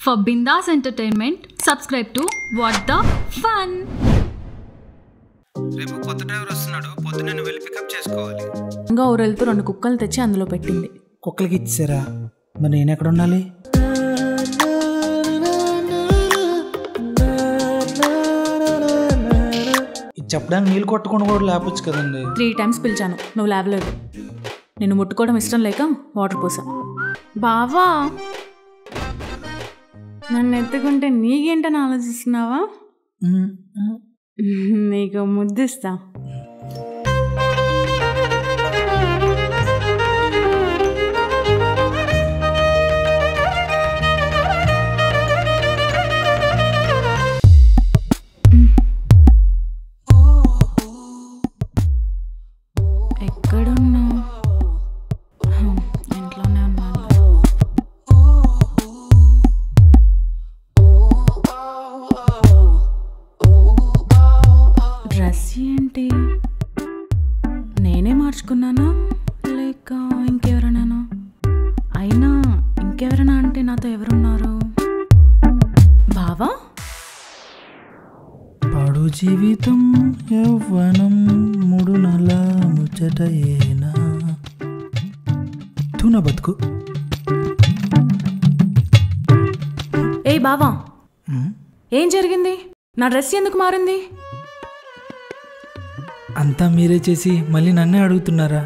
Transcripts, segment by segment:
For Bindas Entertainment, subscribe to What the Fun. రేపు కొత్త driver వస్తున్నాడు, పొద్దున్న వెళ్ళి పికప్ చేసుకోవాలి. ఇంకా ఊరెళ్తూ 2 కుక్కలు తెచ్చి అందులో పెట్టింది. కుక్కలకి ఇచ్చారా? మరి నేను ఎక్కడ ఉండాలి? చెప్పడానికి నీళ్ళు కొట్టకుండా కూడా లేపొచ్చు కదండి. 3 times పిలిచాను, నువ్వు లేవలేదు. నేను ముట్టుకోవడం ఇష్టం లేక వాటర్ పోసా. బావా, నన్ను ఎత్తుకుంటే నీకేంటని ఆలోచిస్తున్నావా? నీకు ముద్దిస్తా. ఎక్కడున్నావు? ఇంట్లోనే ఉన్నాను. డ్రెస్ ఏంటి? నేనే మార్చుకున్నానా లేక ఇంకెవరైనా? అయినా ఇంకెవరైనా అంటే నాతో ఎవరున్నారు? బావా, పాడు జీవితం యవ్వనం 3 నెలల ముచ్చటయేనా తూన బతుకు. ఏయ్ బావా, ఏం జరిగింది? నా డ్రెస్ ఎందుకు మారింది? అంతా మీరే చేసి మళ్ళీ నన్నే అడుగుతున్నారా?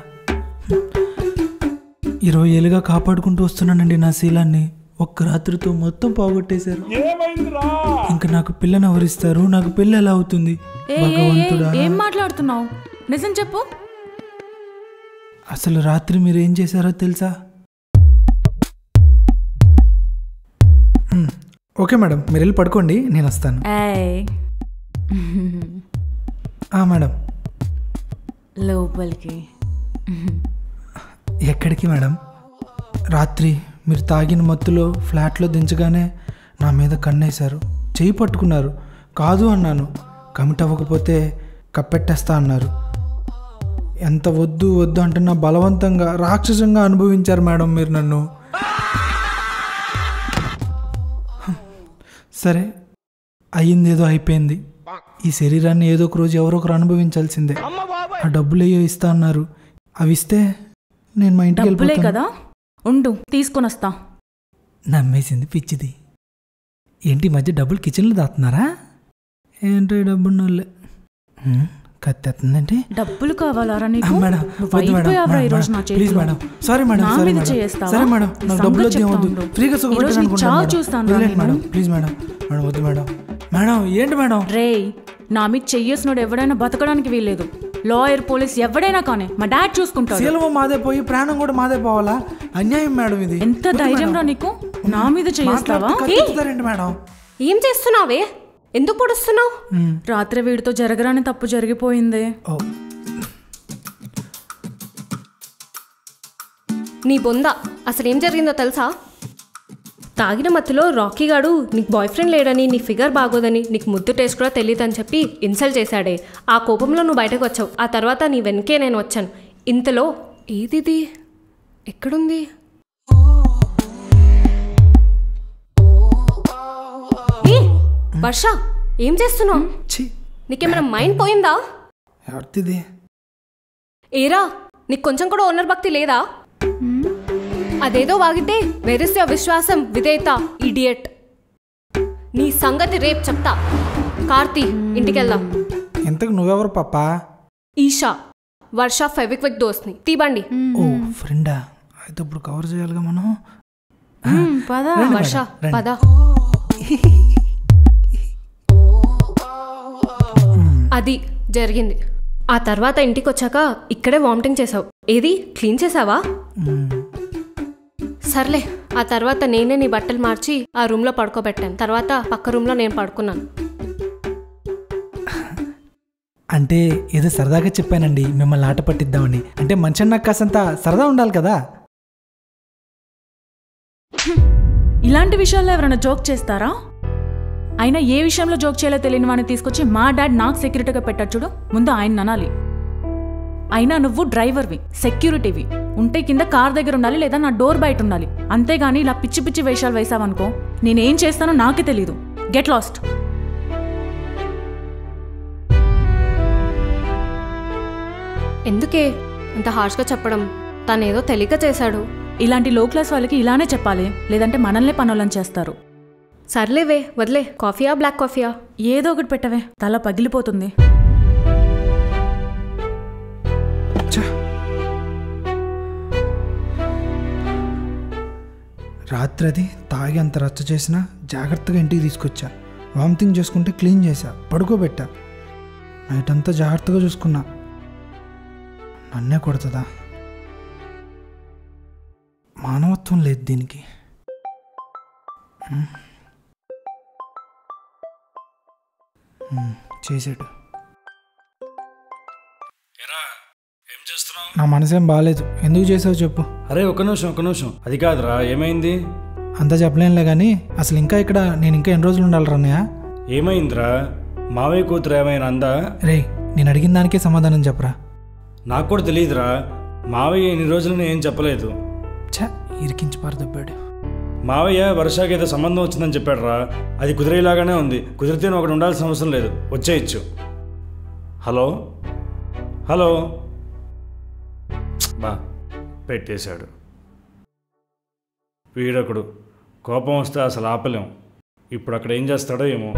20 ఏళ్ళుగా కాపాడుకుంటూ వస్తున్నానండి నా శీలాన్ని. ఒక్క రాత్రితో మొత్తం పోగొట్టేశారు. ఇంకా నాకు పిల్లని ఎవరిస్తారు? నాకు పెళ్ళి ఎలా అవుతుంది? భగవంతుడా, ఏం మాట్లాడుతున్నావు? నిజం చెప్పు. అసలు రాత్రి మీరు ఏం చేశారో తెలుసా? ఓకే మేడం, మీరు వెళ్ళి పడుకోండి, నేను వస్తాను. మేడం, లోపలికి. ఎక్కడికి మేడం? రాత్రి మీరు తాగిన మత్తులో ఫ్లాట్లో దించగానే నా మీద కన్నేశారు, చెయ్యి పట్టుకున్నారు. కాదు అన్నాను, కమిట్ అవ్వకపోతే కప్పెట్టేస్తా అన్నారు. ఎంత వద్దు వద్దు అంటున్నా బలవంతంగా రాక్షసంగా అనుభవించారు మేడం మీరు నన్ను. సరే, అయ్యిందేదో అయిపోయింది. ఈ శరీరాన్ని ఏదో ఒక రోజు ఎవరో ఒకరు అనుభవించాల్సిందే. ఆ డబ్బులు అయ్యో ఇస్తా అన్నారు, అవి ఇస్తే నేను మా ఇంటికి వెళ్ళిపోతాను కదా. ఉండు, తీసుకొని వస్తా. నమ్మేసింది పిచ్చిది. ఏంటి మధ్య డబ్బులు కిచెన్లో దాతున్నారా? ఏంటో డబ్బున్నోళ్ళే. కత్తేస్తుందంటే డబ్బులు కావాలారా నీకు? Madam, please madam, sorry madam, సరే మేడం, నాకు డబ్బులు వద్దు, ఫ్రీగా సుఖపెట్టాను మేడం, ప్లీజ్ మేడం, మేడం వద్దు మేడం. మేడం ఏంటి మేడం? రే, నా మీద చెయ్యేసినోడు ఎవడైనా బతకడానికి వీల్లేదు. లాయర్, పోలీస్ ఎవడైనా కానీ మా డాడ్ చూసుకుంటాడు. శీలము మాదే పోయి ప్రాణం కూడా మాదే పోవాలా? అన్యాయం మేడం ఇది. ఎంత ధైర్యం రా నీకు? నా మీద చెయ్యేస్తావా? మేడం, ఏం చేస్తున్నావే? ఎందుకు పొడుస్తున్నావు? రాత్రి వీడితో జరగరాని తప్పు జరిగిపోయింది. నీ బొంద, అసలేం జరిగిందో తెలుసా? తాగిన మత్తులో రాకీ గాడు నీకు బాయ్ ఫ్రెండ్ లేడని, నీ ఫిగర్ బాగోదని, నీకు ముద్దు టేస్ట్ కూడా తెలియదని చెప్పి ఇన్సల్ట్ చేశాడే. ఆ కోపంలో నువ్వు బయటకు వచ్చావు. ఆ తర్వాత నీ వెనకే నేను వచ్చాను. ఇంతలో ఏదిది ఎక్కడుంది? వర్ష, ఏం చేస్తున్నావు? నీకేమైనా మైండ్ పోయిందా? ఏరా, నీకు కొంచెం కూడా ఓనర్ భక్తి లేదా? అదేదో వాగితే వెరిస్తే విశ్వాసం విధేయత, ఇడియట్. నీ సంగతి రేపు చెప్తా. కార్తీ, ఇంటికెళ్దాం. ఇంతకు నువ్వెవరు పాపా? ఈషా, వర్ష ఫెవిక్విక్ దోస్ని. తీబండి. ఓ ఫ్రెండా, అయితే ఇప్పుడు కవర్ చేయాలిగా మనం. వర్ష పద. అది జరిగింది. ఆ తర్వాత ఇంటికి వచ్చాక ఇక్కడే వామిటింగ్ చేసావు. ఏది క్లీన్ చేసావా? సర్లే, ఆ తర్వాత నేనే నీ బట్టలు మార్చి ఆ రూమ్లో పడుకోబెట్టాను. తర్వాత పక్క రూమ్లో నేను పడుకున్నాను. అంటే ఏదో సరదాగా చెప్పానండి, మిమ్మల్ని ఆట పట్టిద్దామని. అంటే మనిషి నాకు కాసంత సరదా ఉండాలి కదా. ఇలాంటి విషయాల్లో ఎవరైనా జోక్ చేస్తారా? అయినా ఏ విషయంలో జోక్ చేయాలో తెలియని వాడిని తీసుకొచ్చి మా డాడ్ నాకు సెక్యూరిటీగా పెట్టాడు చూడు. ముందు ఆయన అనాలి. అయినా నువ్వు డ్రైవర్వి, సెక్యూరిటీవి. ఉంటే కింద కార్ దగ్గర ఉండాలి, లేదా నా డోర్ బయట ఉండాలి. అంతేగాని ఇలా పిచ్చి పిచ్చి వేషాలు వేసావనుకో నేనేం చేస్తానో నాకే తెలీదు. Get lost. ఎందుకే అంత హార్ష్గా చెప్పడం? తనేదో తెలియక చేశాడు. ఇలాంటి లో క్లాస్ వాళ్ళకి ఇలానే చెప్పాలి, లేదంటే మనల్నే పనులను చేస్తారు. సర్లేవే వదిలే. కాఫీయా బ్లాక్ కాఫీయా? ఏదో ఒకటి పెట్టవే, తల పగిలిపోతుంది. రాత్రి అది తాగి అంత రచ్చ చేసినా జాగ్రత్తగా ఇంటికి తీసుకొచ్చా. వామిటింగ్ చేసుకుంటే క్లీన్ చేశా, పడుకోబెట్టా. నైట్ అంతా జాగ్రత్తగా చూసుకున్నా. నన్నే కొడుతుందా? మానవత్వం లేదు దీనికి. చేసాడు. నా మనసేం బాగాలేదు. ఎందుకు చేసావు చెప్పు. అరే ఒక నిమిషం. అది కాదురా, ఏమైంది? అంతా చెప్పలేనులే కానీ అసలు ఇంకా ఇక్కడ నేను ఇంకా ఎన్ని రోజులు ఉండాలి రన్నయ్య? ఏమైందిరా? మావయ్య కూతురు ఏమైనా అందా? రే, నేను అడిగిన దానికే సమాధానం చెప్పరా. నాకు కూడా తెలియదురా. మావయ్య ఎన్ని రోజులని ఏం చెప్పలేదు. ఇరికించి పారదబ్బాడు. మావయ్య వర్షాకి ఏదో సంబంధం వచ్చిందని చెప్పాడురా. అది కుదిరేలాగానే ఉంది. కుదిరితే నువ్వు ఒకటి ఉండాల్సిన అవసరం లేదు, వచ్చేయచ్చు. హలో బా పెట్టేశాడు. వీడొకడు కోపం వస్తే అసలు ఆపలేం. ఇప్పుడు అక్కడ ఏం చేస్తాడో ఏమో.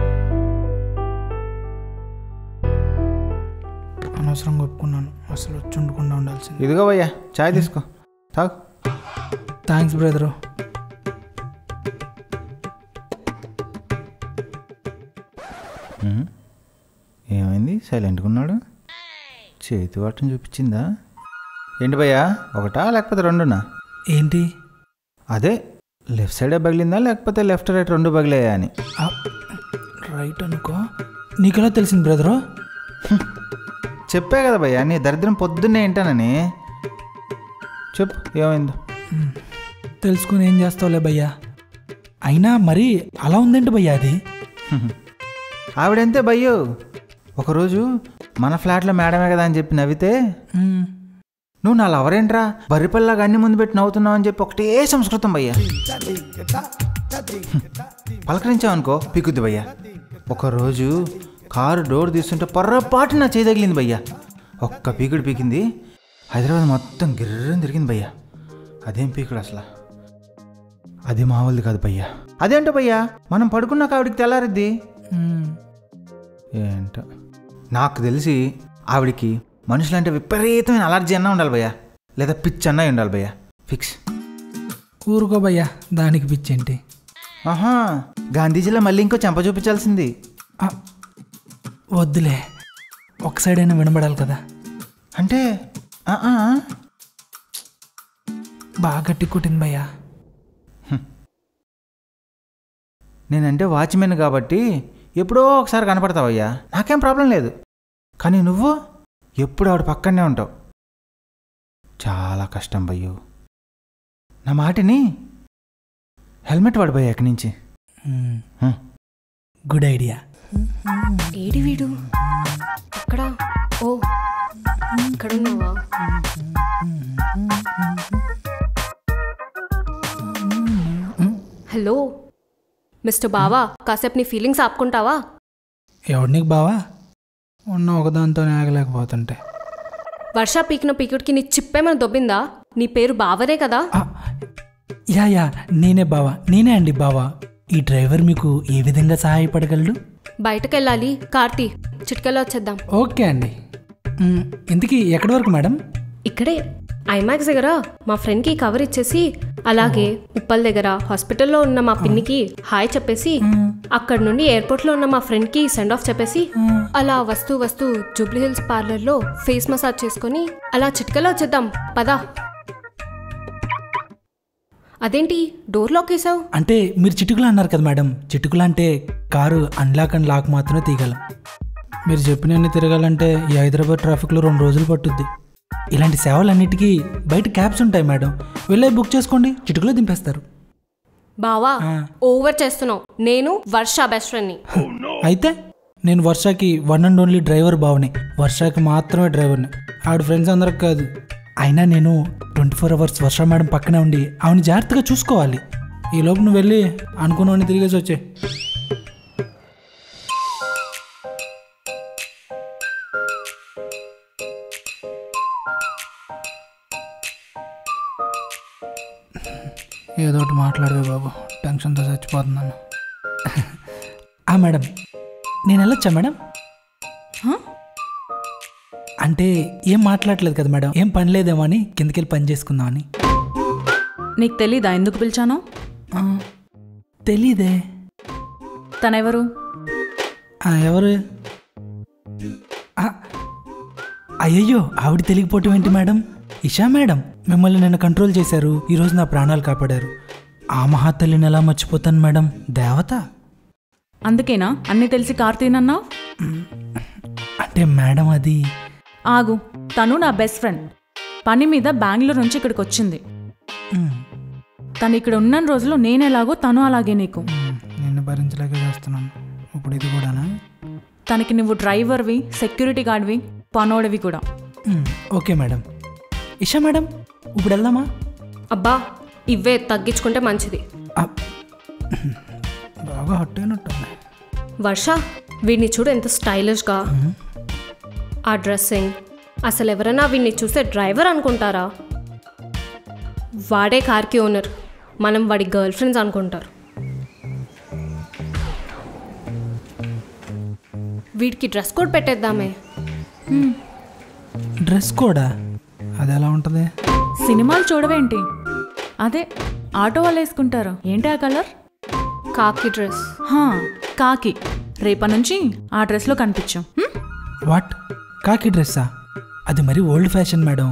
అనవసరంగా ఒప్పుకున్నాను. అసలు వచ్చి ఉండకుండా ఉండాల్సింది. ఇదిగో భయ్యా, చాయ్ తీసుకో, తాగు. Thanks brother. ఏమైంది సైలెంట్గా ఉన్నాడు? చేతి వాటం చూపించిందా ఏంటి భయ్యా? ఒకటా లేకపోతే రెండునా? ఏంటి? అదే లెఫ్ట్ సైడే పగిలిందా లేకపోతే లెఫ్ట్ రైట్ రెండు పగిలాయా అని. రైట్ అనుకో. నీకెలా తెలిసింది బ్రదరు? చెప్పే కదా భయ్యా, నీ దరిద్రం పొద్దున్నే ఏంటానని. చెప్పు ఏమైందో. తెలుసుకుని ఏం చేస్తావులే భయ్యా. అయినా మరి అలా ఉందేంటి భయ్యా అది? ఆవిడంతే భయ్యో. ఒకరోజు మన ఫ్లాట్లో మేడమే కదా అని చెప్పి నవ్వితే, నువ్వు నా లవరేంట్రా బర్రిపల్లాగా అన్ని ముందు పెట్టి నవ్వుతున్నావు అని చెప్పి ఒకటే సంస్కృతం భయ్యా. పలకరించావనుకో పీకుద్ది భయ్యా. ఒకరోజు కారు డోర్ తీస్తుంటే పొర్రపాటు నా చేయి తగిలింది భయ్యా. ఒక్క పీకుడు పీకింది, హైదరాబాద్ మొత్తం గిర్రని తిరిగింది భయ్యా. అదేం పీకుడు అసలు? అది మామూలుది కాదు భయ్యా. అదేంటో భయ్యా, మనం పడుకున్నాక ఆవిడికి తెల్లారిద్ది. ఏంటో నాకు తెలిసి ఆవిడికి మనుషులంటే విపరీతమైన అలర్జీ అన్నా ఉండాలి భయ్యా, లేదా పిచ్చి అన్నా ఉండాలి భయ్యా. ఫిక్స్. ఊరుకో భయ్యా, దానికి పిచ్చి ఏంటి? ఆహా, గాంధీజీలో మళ్ళీ ఇంకో చెంప చూపించాల్సింది. వద్దులే, ఒక సైడ్ అయినా వినబడాలి కదా. అంటే బాగా గట్టి కొట్టింది భయ్యా. నేనంటే వాచ్మెన్ కాబట్టి ఎప్పుడో ఒకసారి కనపడతావయ్యా, నాకేం ప్రాబ్లం లేదు. కానీ నువ్వు ఎప్పుడు ఆవిడ పక్కనే ఉంటావు. చాలా కష్టం భయ్యో. నా మాటిని హెల్మెట్ వాడిపోయా ఇక్కడి నుంచి. Good idea. ఏడి వీడు అక్కడ? ఓ ఇక్కడున్నావా? హలో మిస్టర్ బావా, కాసేపు నీ ఫీలింగ్స్ ఆపుకుంటావా? ఎవడు నీకు బావా? ఉన్న ఒకదాంతో ఆగలేకపోతుంటే. వర్ష పీకిన పీకుడికి నీ చిప్పేమైనా దొబ్బిందా? నీ పేరు బావనే కదా? యా నేనే బావా, నేనే అండి బావా. ఈ డ్రైవర్ మీకు ఏ విధంగా సహాయపడగలడు? బయటకెళ్ళాలి, కార్తీ చిట్కెళ్ళి వచ్చేద్దాం. ఓకే అండి. ఇంతకీ ఎక్కడి వరకు మేడం? ఇక్కడే ఐమాక్స్ దగ్గర మా ఫ్రెండ్కి కవర్ ఇచ్చేసి, అలాగే ఉప్పల్ దగ్గర హాస్పిటల్లో ఉన్న మా పిన్నికి హాయ్ చెప్పేసి, అక్కడ నుండి ఎయిర్పోర్ట్లో ఉన్న మా ఫ్రెండ్కి సెండ్ ఆఫ్ చెప్పేసి, అలా వస్తూ జూబ్లీ హిల్స్ పార్లర్లో ఫేస్ మసాజ్ చేసుకొని అలా చిట్కెళ్ళి వచ్చేద్దాం పదా. అదేంటి డోర్ లాక్ వేసావు? అంటే మీరు చిటుకులు అన్నారు కదా మేడం. చిటుకులు అంటే కారు అన్లాక్ అండ్ లాక్ మాత్రమే తీయగలం. మీరు చెప్పినన్ని తిరగాలంటే ఈ హైదరాబాద్ ట్రాఫిక్లో 2 రోజులు పట్టుద్ది. ఇలాంటి సేవలన్నిటికీ బయట క్యాబ్స్ ఉంటాయి మేడం, వెళ్ళే బుక్ చేసుకోండి, చిటుకులో దింపేస్తారు. బావా ఓవర్ చేస్తున్నావు. నేను వర్ష బెస్ట్ ఫ్రెండ్ని. అయితే నేను వర్షకి వన్ అండ్ ఓన్లీ డ్రైవర్ బావని. వర్షకి మాత్రమే డ్రైవర్ని, ఆవిడ ఫ్రెండ్స్ అందరికి కాదు. అయినా నేను 24 hours వర్ష మేడం పక్కనే ఉండి ఆవిడని జాగ్రత్తగా చూసుకోవాలి. ఈలోపు నువ్వు వెళ్ళి అనుకున్నవన్నీ తిరిగేసి వచ్చే. ఏదో ఒకటి మాట్లాడవే బాబు, టెన్షన్తో చచ్చిపోతున్నాను. మేడం నేను వెళ్ళొచ్చా మేడం? అంటే ఏం మాట్లాడలేదు కదా మేడం, ఏం పని లేదేమో అని కిందకి వెళ్ళి పని చేసుకుందామని. నీకు తెలీదా ఎందుకు పిలిచాను? తెలీదే. తనెవరు? ఎవరు? అయ్యయ్యో, ఆవిడ తెలియకపోవటం ఏంటి మేడం? ఇషా మేడం. మిమ్మల్ని నిన్న కంట్రోల్ చేశారు, ఈరోజు నా ప్రాణాలు కాపాడారు. ఆ మహాతల్లిని ఎలా మర్చిపోతాను మేడం, దేవత. అందుకేనా అన్నీ తెలిసి కార్తీనన్నా? అంటే మేడం అది... ఆగు, తను నా బెస్ట్ ఫ్రెండ్. పని మీద బెంగళూరు నుంచి ఇక్కడికి వచ్చింది. తను ఇక్కడ ఉన్న రోజులు నేనేలాగో తను అలాగే నీకు. నిన్ను భరించలేక చేస్తున్నాను, ఇప్పుడు ఇది కూడానా? తనకి నువ్వు డ్రైవర్వి, సెక్యూరిటీ గార్డ్వి, పనోడివి కూడా. Okay madam. ఇషా మేడం, ఇప్పుడు వెళ్దామా? అబ్బా, ఇవే తగ్గించుకుంటే మంచిది. బాగా హట్ అయినట్టుంది. వర్ష, వీడిని చూడు ఎంత స్టైలిష్గా. ఆ డ్రెస్సింగ్, అసలు ఎవరైనా వీడిని చూస్తే డ్రైవర్ అనుకుంటారా? వాడే కార్కి ఓనర్, మనం వాడి గర్ల్ ఫ్రెండ్స్ అనుకుంటారు. వీడికి డ్రెస్ కోడ్ పెట్టేద్దామే. డ్రెస్ కోడా? అది ఎలా ఉంటుంది? సినిమాలు చూడవేంటి, అదే ఆటో వాళ్ళు వేసుకుంటారు. ఏంటి ఆ కలర్? కాకి డ్రెస్. కాకి. రేపటి నుంచి ఆ డ్రెస్లో కనిపించాం. వాట్? కాకి డ్రెస్సా? అది మరి ఓల్డ్ ఫ్యాషన్ మేడం,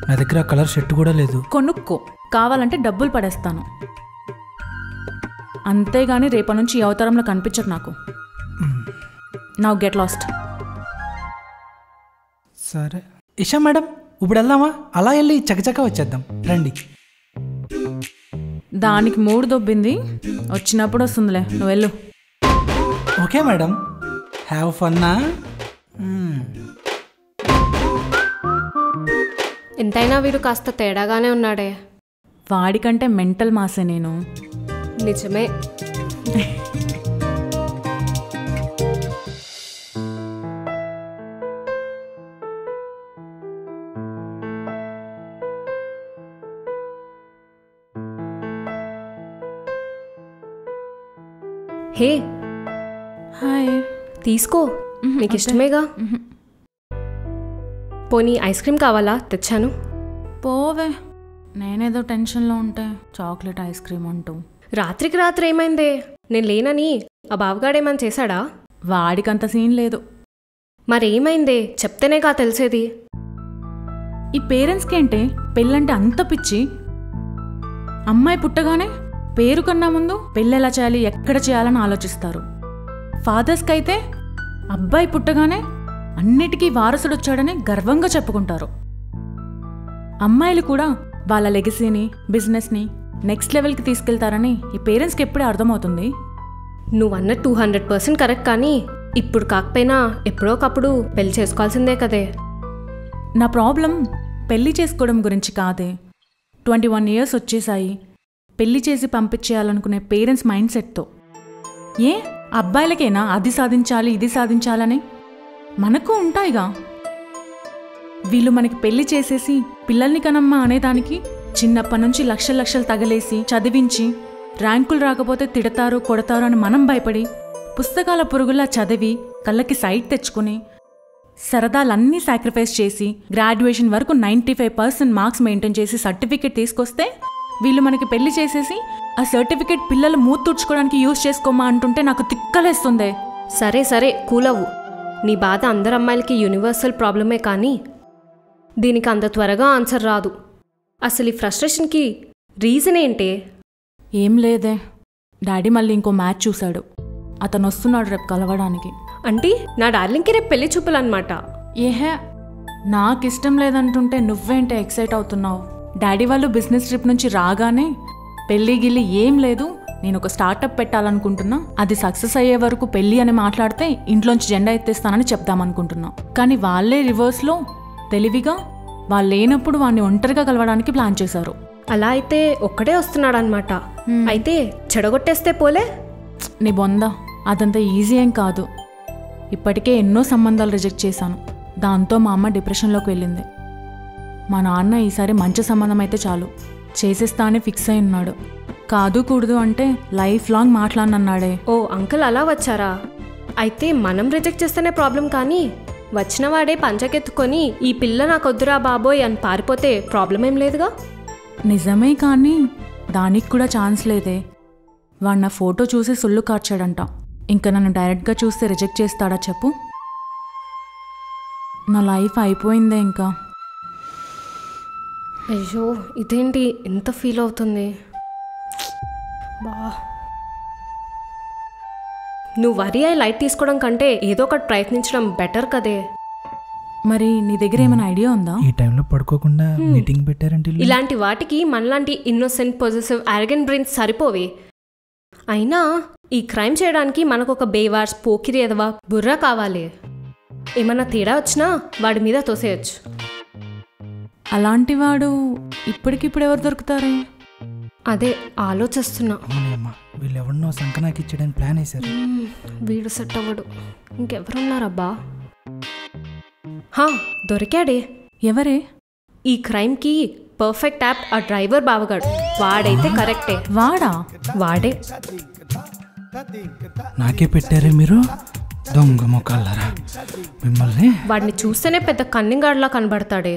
నా దగ్గర కలర్ షర్ట్ కూడా లేదు. కొనుక్కో, కావాలంటే డబ్బులు పడేస్తాను. అంతేగాని రేపటి నుంచి ఈ అవతారంలో కనిపించరు నాకు. Now get lost. సరే ఇషా మేడం, ఇప్పుడు వెళ్దామా? అలా వెళ్ళి చకచక వచ్చేద్దాం రండి. దానికి మూడు దొబ్బింది, వచ్చినప్పుడు వస్తుందిలే, నువ్వు వెళ్ళు. ఓకే మేడం, హ్యావ్ ఫన్నా. ఎంతైనా వీడు కాస్త తేడాగానే ఉన్నాడే. వాడికంటే మెంటల్ మాసే నేను. నిజమే. హే, హాయ్. తీసుకో, నీకు ఇష్టమేగా. పోనీ ఐస్ క్రీమ్ కావాలా? తెచ్చాను. పోవే, నేనేదో టెన్షన్లో ఉంటే చాక్లెట్ ఐస్ క్రీమ్ అంటూ. రాత్రికి రాత్రి ఏమైందే? నేను లేనని ఆ బావగాడేమని చేశాడా? వాడికంత సీన్ లేదు. మరేమైందే చెప్తేనేగా తెలిసేది. ఈ పేరెంట్స్కి ఏంటి పెళ్ళంటే అంత పిచ్చి? అమ్మాయి పుట్టగానే పేరు కన్నా ముందు పెళ్ళి ఎలా చేయాలి, ఎక్కడ చేయాలని ఆలోచిస్తారు. ఫాదర్స్కి అయితే అబ్బాయి పుట్టగానే అన్నిటికీ వారసుడు వచ్చాడని గర్వంగా చెప్పుకుంటారు. అమ్మాయిలు కూడా వాళ్ళ లెగసీని, బిజినెస్ని నెక్స్ట్ లెవెల్కి తీసుకెళ్తారని ఈ పేరెంట్స్కి ఎప్పుడే అర్థమవుతుంది. నువ్వన్న 200% కరెక్ట్, కానీ ఇప్పుడు కాకపోయినా ఎప్పుడో ఒకప్పుడు పెళ్లి చేసుకోవాల్సిందే కదే. నా ప్రాబ్లం పెళ్లి చేసుకోవడం గురించి కాదే. 21 years వచ్చేసాయి, పెళ్లి చేసి పంపించేయాలనుకునే పేరెంట్స్ మైండ్ సెట్తో. ఏ అబ్బాయిలకేనా అది సాధించాలి ఇది సాధించాలని? మనకు ఉంటాయిగా. వీళ్ళు మనకి పెళ్లి చేసేసి పిల్లల్ని కనమ్మా అనేదానికి చిన్నప్పటి నుంచి లక్షలు లక్షలు తగలేసి చదివించి ర్యాంకులు రాకపోతే తిడతారు కొడతారు అని మనం భయపడి పుస్తకాల పురుగులా చదివి కళ్ళకి సైట్ తెచ్చుకుని సరదాలన్నీ సాక్రిఫైస్ చేసి గ్రాడ్యుయేషన్ వరకు 95% మార్క్స్ మెయింటైన్ చేసి సర్టిఫికేట్ తీసుకొస్తే వీళ్ళు మనకి పెళ్లి చేసేసి ఆ సర్టిఫికేట్ పిల్లలు మూత తుడుచుకోవడానికి యూజ్ చేసుకోమా అంటుంటే నాకు తిక్కలేస్తుందే. సరే సరే కూలవు. నీ బాధ అందరు అమ్మాయిలకి యూనివర్సల్ ప్రాబ్లమే, కానీ దీనికి అంత త్వరగా ఆన్సర్ రాదు. అసలు ఈ ఫ్రస్ట్రేషన్కి రీజన్ ఏంటే? ఏం లేదే, డాడీ మళ్ళీ ఇంకో మ్యాచ్ చూశాడు. అతను వస్తున్నాడు రేపు కలవడానికి. అంటే నా డార్లింగ్కి రేపు పెళ్లి చూపులన్నమాట. ఏహే, నాకిష్టం లేదంటుంటే నువ్వేంటే ఎక్సైట్ అవుతున్నావు? డాడీ వాళ్ళు బిజినెస్ ట్రిప్ నుంచి రాగానే పెళ్ళి గిల్లి ఏం లేదు, నేను ఒక స్టార్టప్ పెట్టాలనుకుంటున్నా, అది సక్సెస్ అయ్యే వరకు పెళ్ళి అని మాట్లాడితే ఇంట్లోంచి జెండా ఎత్తేస్తానని చెప్దామనుకుంటున్నా. కానీ వాళ్ళే రివర్స్లో తెలివిగా వాళ్ళు లేనప్పుడు వాడిని ఒంటరిగా కలవడానికి ప్లాన్ చేశారు. అలా అయితే ఒక్కడే వస్తున్నాడనమాట. అయితే చెడగొట్టేస్తే పోలే. నీ బొంద, అదంత ఈజీ ఏం కాదు. ఇప్పటికే ఎన్నో సంబంధాలు రిజెక్ట్ చేశాను. దాంతో మా అమ్మ డిప్రెషన్లోకి వెళ్ళింది. మా నాన్న ఈసారి మంచి సంబంధం అయితే చాలు చేసేస్తా అని ఫిక్స్ అయి ఉన్నాడు. కాదు కూడదు అంటే లైఫ్ లాంగ్ మాట్లాడనన్నాడే. ఓ అంకుల్ అలా వచ్చారా? అయితే మనం రిజెక్ట్ చేస్తేనే ప్రాబ్లం, కానీ వచ్చిన వాడే పంచకెత్తుకొని ఈ పిల్ల నాకొద్దురా బాబోయ్ అని పారిపోతే ప్రాబ్లం ఏం లేదుగా. నిజమే, కానీ దానికి కూడా ఛాన్స్ లేదే. వాడు నా ఫోటో చూసి సుళ్ళు కార్చాడంట. ఇంకా నన్ను డైరెక్ట్గా చూస్తే రిజెక్ట్ చేస్తాడా చెప్పు? నా లైఫ్ అయిపోయిందే ఇంకా. అయ్యో ఇదేంటి ఎంత ఫీల్ అవుతుంది. బా నువ్వు వరి అయి లైట్ తీసుకోవడం కంటే ఏదో ఒకటి ప్రయత్నించడం బెటర్ కదే. మరి నీ దగ్గర ఏమైనా ఐడియా ఉందా? ఈ టైంలో పడుకోకుండా మీటింగ్ పెట్టారంటే ఇలాంటి వాటికి మనలాంటి ఇన్నోసెంట్ పొజిటివ్ అరగెంట్ బ్రెయిన్స్ సరిపోవి. అయినా ఈ క్రైమ్ చేయడానికి మనకు ఒక బేవార్స్ పోకిరి ఎదవా బుర్ర కావాలి. ఏమన్నా తేడా వచ్చినా వాడి మీద తోసేయచ్చు. అలాంటి వాడు ఇప్పటికిప్పుడు ఎవరు దొరుకుతారే? అదే ఆలోచిస్తున్నా. అవునమ్మా, వీళ్ళు ఎవరినో సంకనాకి ఇచ్చడానికి ప్లాన్ వేశారు. వీడు సెట్ అవ్వడు. ఇంకెవరున్నారబ్బా? హా, దొరికాడే. ఎవరే? ఈ క్రైమ్కి పర్ఫెక్ట్ యాప్ ఆ డ్రైవర్ బావగాడు. వాడైతే కరెక్టే. వాడా? వాడే. నాకే పెట్టారే మీరు దొంగ మొక్కలారా మిమ్మల్ని. వాడిని చూస్తేనే పెద్ద కన్నింగాడులా కనబడతాడే.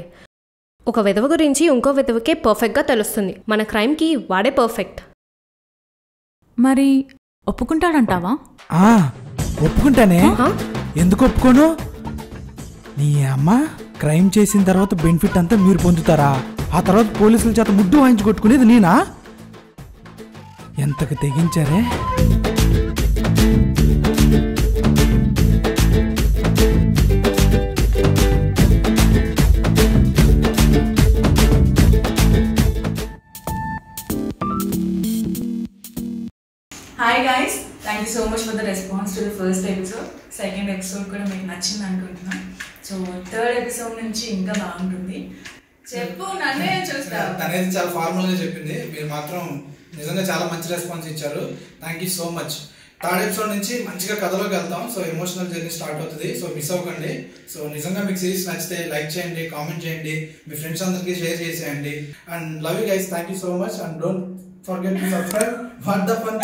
ఒక విధవ గురించి ఇంకో విధవకే పర్ఫెక్ట్గా తెలుస్తుంది. మన క్రైమ్కి వాడే పర్ఫెక్ట్. మరి ఒప్పుకుంటాడంటావా? ఒప్పుకుంటానే. ఎందుకు ఒప్పుకోను? నీ అమ్మ క్రైమ్ చేసిన తర్వాత బెనిఫిట్ అంతా మీరు పొందుతారా? ఆ తర్వాత పోలీసుల చేత ముడ్డు వాయించి కొట్టుకునేది నేనా? ఎంతకు తెగించారే. Hi guys, thank you so much for the response to the first episode. Second episode కూడా మీకు నచ్చింది అనుకుంటున్నాను. సో థర్డ్ ఎపిసోడ్ నుంచి ఇంకా బాగుంటుంది. చెప్పు, నన్నే చూస్తా. తనేది చాలా ఫార్మల్గా చెప్పింది, మీరు మాత్రం నిజంగా చాలా మంచి రెస్పాన్స్ ఇచ్చారు. Thank you so much. Third episode నుంచి మంచిగా కథలోకి వెళ్తాం. సో ఎమోషనల్ జర్నీ స్టార్ట్ అవుతుంది. సో మిస్ అవ్వకండి. సో నిజంగా మీకు సిరీస్ నచ్చితే లైక్ చేయండి, కామెంట్ చేయండి, మీ ఫ్రెండ్స్ అందరికీ షేర్ చేసేయండి. And love you guys. Thank you so much. And don't forget to subscribe. What the fun?